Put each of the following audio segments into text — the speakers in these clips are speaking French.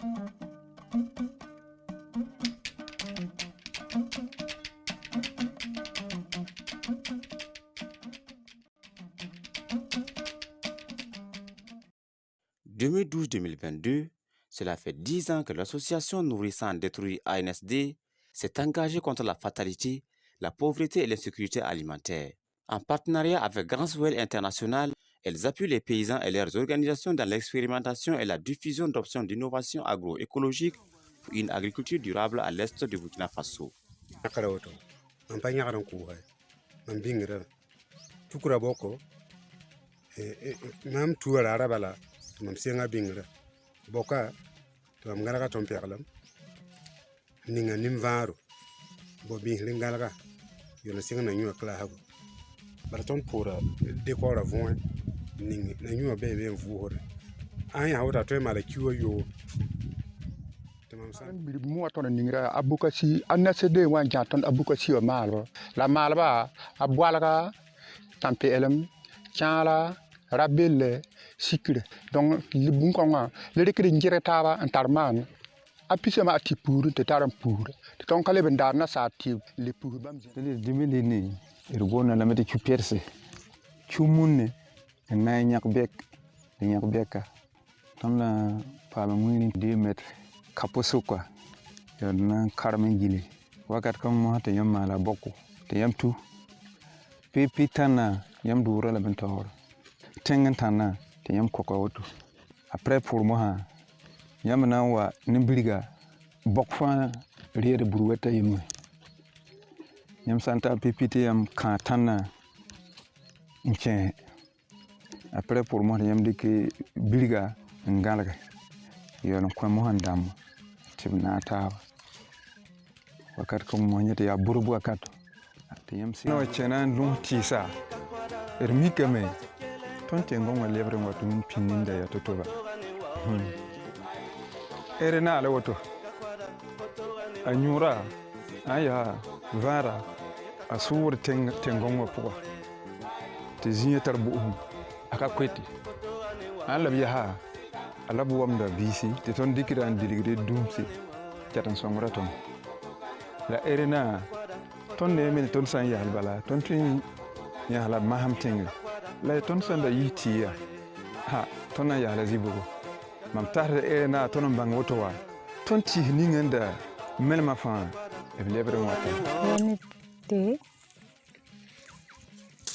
En 2012-2022, cela fait 10 ans que l'association Nourrissant Détruit ANSD s'est engagée contre la fatalité, la pauvreté et l'insécurité alimentaire. En partenariat avec Grandswell International, elles appuient les paysans et leurs organisations dans l'expérimentation et la diffusion d'options d'innovation agroécologique pour une agriculture durable à l'est du Burkina Faso. Boka to am ngalaga tom perlam ninga nimvaro bo bi lingalaga yo na singa na nyua kla hago bara ton pura de ko ra von ning na nyua be be vu hore an ya hawta to mala kiwo yo tamam san bi mo to ningra abukasi anasede wan janton abukasi o malo la malba abwalga tampe elam chala rabelle sikire donc libun konga le rekre njire taba antarman apise ma ti pour te taram pour te ton kale bendar na sa ti le pour bam le dimili ni ergona la meti chuperse chumunne na nyak beka ton la pa ma ngini 2 mètres kaposo quoi na karmen gili wakat kam mo te yamma la bokku te yam tu pipi tana yam dura la bentor tengen tana te yam koko woto après pour moi yam na wa nimbriga bokfa riere buruweta yemu yam santa ppt yam ka tana inche après pour moi yam dike biliga ngalga yon ko mo handam tibna ta wakat ko mo nyete ya burubu akato te yam si no chena lum tisa ermika me tonte ngonwa lebre ngwatu pininda ya totoba erena ala woto anyura aya vara asur tengongwa puwa tizinye tarbu aka kweti ala biha ala buwamda bisi te ton dikira andiligre dumsi jatan songra ton la erena ton ne mel ton san ya bala ton tin ya la maham tenga la ton sanda yitiya ha ton ya la zibugo mam tahre na ton bang wotowa ton ti ni ngenda melma fa e lebre wata ni te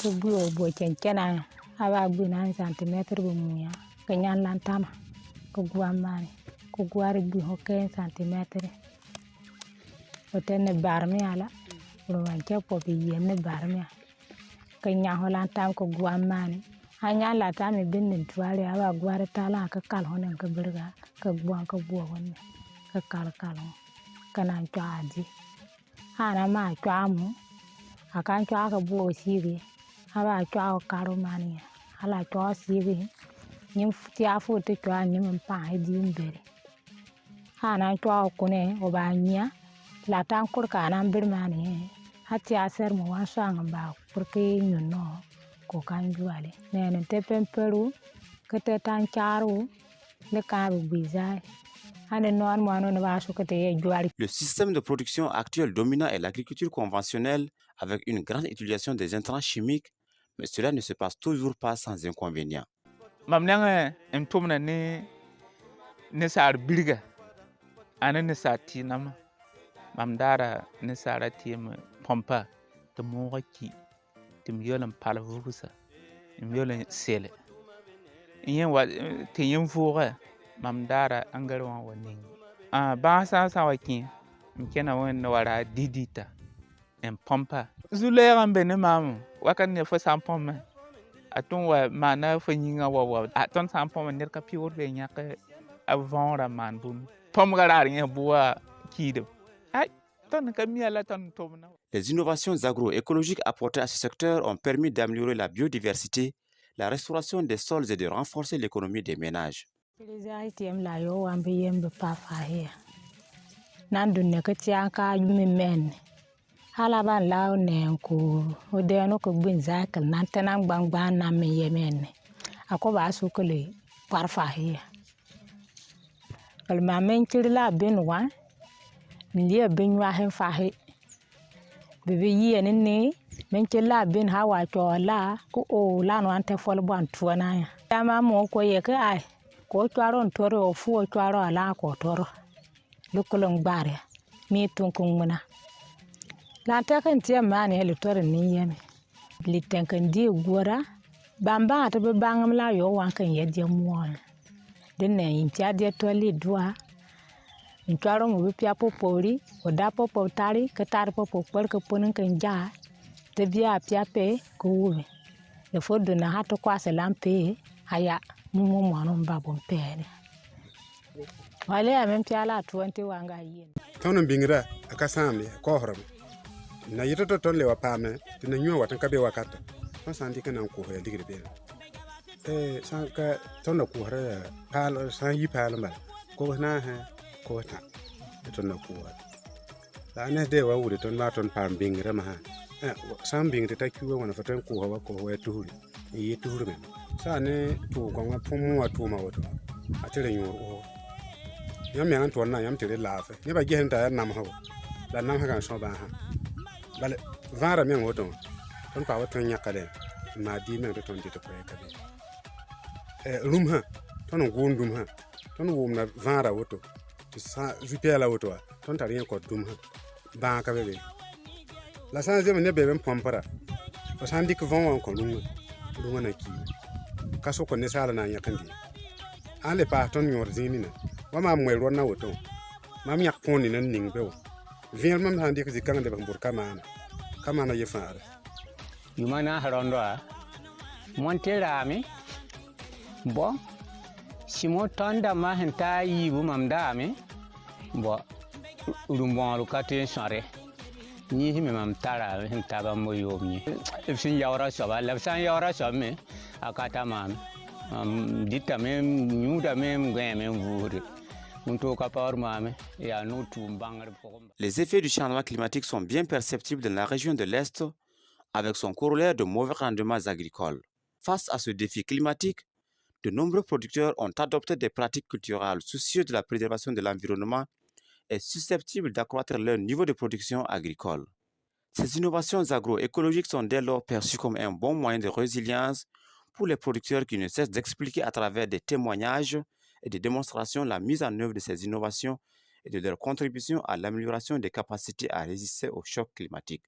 to buo bo chencena aba bina centimetre bu muya kenyan lantama ko guamani ko guari bu hoke centimetre otene barmi ala lo wancha po bi yenne barmi kenya holantam ko guamani hanya la tami binnin tuwali aba guari tala ka kal honen ka burga ka guan ka buo honne ka kal kana twaadi ana ma twamu akan twa ka buo siri aba twa karo mani ala twa siri nyim tia fu te twa nyim pa di mbere ana twa kune obanya la tan kur kana birmani hati aser mo wasang ba porque nyuno ko kan juale nene te pemperu kete tan charu le karu bizai. Le système de production actuel dominant est l'agriculture conventionnelle avec une grande utilisation des intrants chimiques, mais cela ne se passe toujours pas sans inconvénients. Mamnanga entomna ne sar bilga ana ne satinam mamdara ne sarati pompa de moki de miolam palvusa miolam sele yen wa te yen fura mamdara angarwa wani ba sa waki mkena wani wara didita en pompa zulera mbene mamu wakan ne fa sampoma aton wa mana fa nyinga wa aton sampoma ner ka piwor be nyaka avonra man bun pom garar nya buwa kido ay ton ka miala ton tomna. Les innovations agroécologiques apportées à ce secteur ont permis d'améliorer la biodiversité, la restauration des sols et de renforcer l'économie des ménages. Les items la yo ambe yembe pa fahia nandu ne katia ka men hala ban la ne ko odeno ko bin zakal nantanan gbangba na me yemen akoba sukule par fahia Bal ma men kiri la bin wa. Lia bin wa hen fahi. Bibi yi ni men kiri la bin hawa cho la ku o la no ante fol bon tuana ya. Dama mo ko ye ka ai. Ko chwaron toro o fu chwaro ala ko toro. Lukulong bare. Mi tunkung muna. La takan tia mani heli toro ni yemi. Li tankan di gora. Bamba ata be bangam la yo wan kan ye dia muon. Den ne impia dia to li dua. Incharo mo be pia popori, o da popo tari, ke tar popo por ke ponen kan ja. Te bia pia pe ko wi. Le fo do na hato kwa se lampe aya mumu monon babon pe. Wale amem pia la 20 wanga yin. Tonon bingra akasam le ko horam. Na yito to ton le wa pame, tina nyua watan kabe wakata. Ton sandi kana ko he digre be. San ka ton ko hara pal san yi pal mal. Ko na ha ko ta. Ton ko. La ne de wa wuri ton ma ton pam bingra ma ha. San bingra ta kiwa wana fatan ko hawa ko wa tuhuri. Yi tuhuri men. Sa ne to ko ma pomu wa to ma woto. Atire nyor o. Yam yang ton na yam tire lafe. Ne ba gehen ta nam ha. La nam ha kan so ba ha. Bale vara men woto ton pa woto nyakale ma di men to ton dito ko kabe rum ha ton ngundum ha ton wum na vara woto ti sa jupela woto ton tari ko dum ha ba ka bebe la san zeme ne bebe pompara o san dik von won ko lunga na ki kaso ko ne sala na nyakandi ale pa ton yor zini na wa ma mwe ro na woto ma mi yak poni nan ning bewo Viens même à dire que c'est quand même pour Kamana. Kamana y faire. Yumana harondo a. Monte rami. Bo. Simo tonda ma henta yibu mamda ami. Bo. Urumbon lukate sare. Ni hime mam tara henta ba mo yobni. Ifsin yawra soba, lefsan yawra somme akata mam. Dita mem nyuda mem gem vure. Les effets du changement climatique sont bien perceptibles dans la région de l'Est avec son corollaire de mauvais rendements agricoles. Face à ce défi climatique, de nombreux producteurs ont adopté des pratiques culturelles soucieuses de la préservation de l'environnement et susceptibles d'accroître leur niveau de production agricole. Ces innovations agroécologiques sont dès lors perçues comme un bon moyen de résilience pour les producteurs qui ne cessent d'expliquer à travers des témoignages et des démonstrations la mise en œuvre de ces innovations et de leur contribution à l'amélioration des capacités à résister aux chocs climatiques.